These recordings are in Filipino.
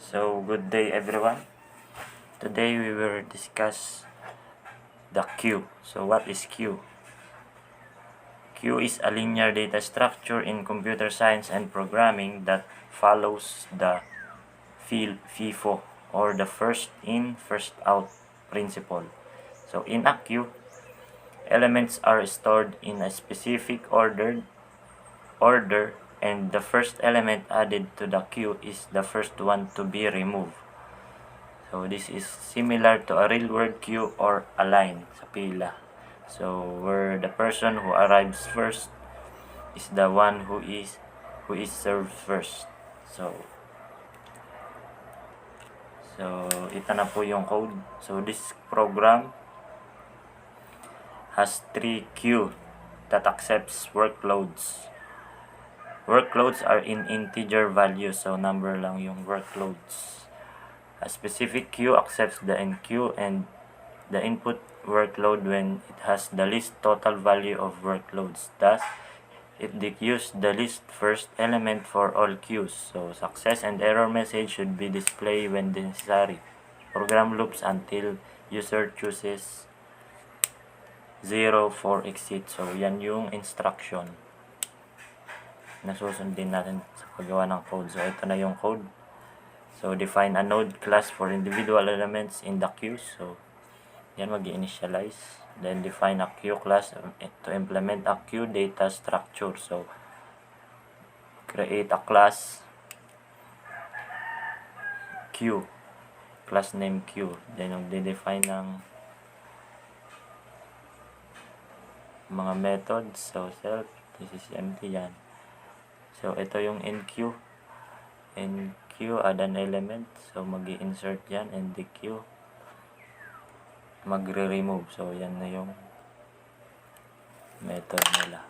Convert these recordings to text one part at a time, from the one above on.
So, good day everyone. Today we will discuss the queue. So, what is queue? Queue is a linear data structure in computer science and programming that follows the FIFO, or the first in, first out principle. So, in a queue, elements are stored in a specific order, and the first element added to the queue is the first one to be removed. So, this is similar to a real-world queue or a line sa pila. So, where the person who arrives first is the one who is served first. So, ito na po yung code. So, this program has 3 queue that accepts workloads. Workloads are in integer values, so number lang yung workloads. A specific queue accepts the enqueue and the input workload when it has the least total value of workloads. Thus, it dequeues the least first element for all queues. So, success and error message should be displayed when necessary. Program loops until user chooses 0 for exit. So, yan yung instruction na susundin natin sa paggawa ng code. So, ito na yung code. So, define a node class for individual elements in the queue. So, yan mag-initialize. Then, define a queue class to implement a queue data structure. So, create a class queue. Class name queue. Then, mag-define ng mga methods. So, self. This is empty yan. So, ito yung enqueue. Enqueue, add an element. So, mag-i-insert yan and dequeue. Magre-remove. So, yan na yung method nila.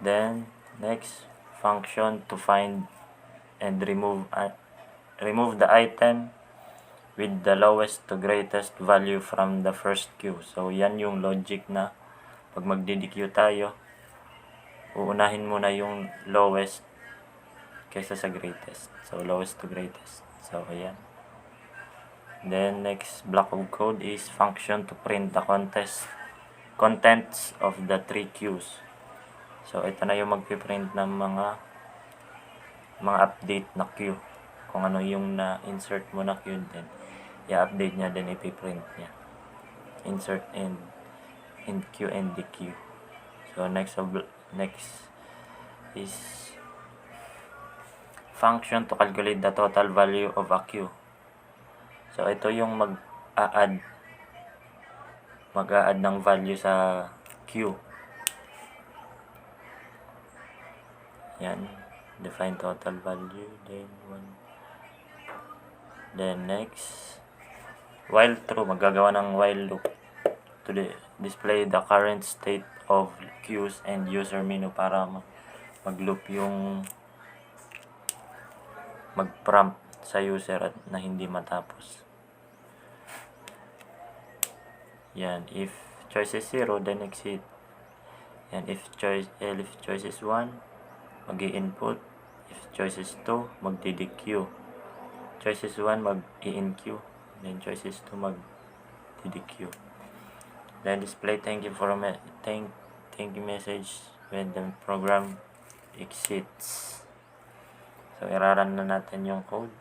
Then, next, function to find and remove the item with the lowest to greatest value from the first queue. So, yan yung logic na pag magde-dequeue tayo, uunahin muna yung lowest kaysa sa greatest. So, lowest to greatest. So, ayan. Then, next block of code is function to print the contents of the 3 queues. So, ito na yung magpiprint ng mga update na queue. Kung ano yung na-insert mo na queue din, i-update niya, then ipiprint niya. Insert and queue and dequeue. So, next is function to calculate the total value of a queue. So, ito yung mag-a-add ng value sa queue. Yan. Define total value. Then next, while true, magagawa ng while loop to display the current state of queues and user menu para mag-loop yung mag-prompt sa user at na hindi matapos. Yan, if choice is 0, then exit. Yan, if choice is 1, mag-i-input. If choice is 2, mag-dequeue. Choice is 1, mag-i-enqueue. Then choice is 2, mag-dequeue. Then display thank you message when the program exits. So, iraran na natin yung code.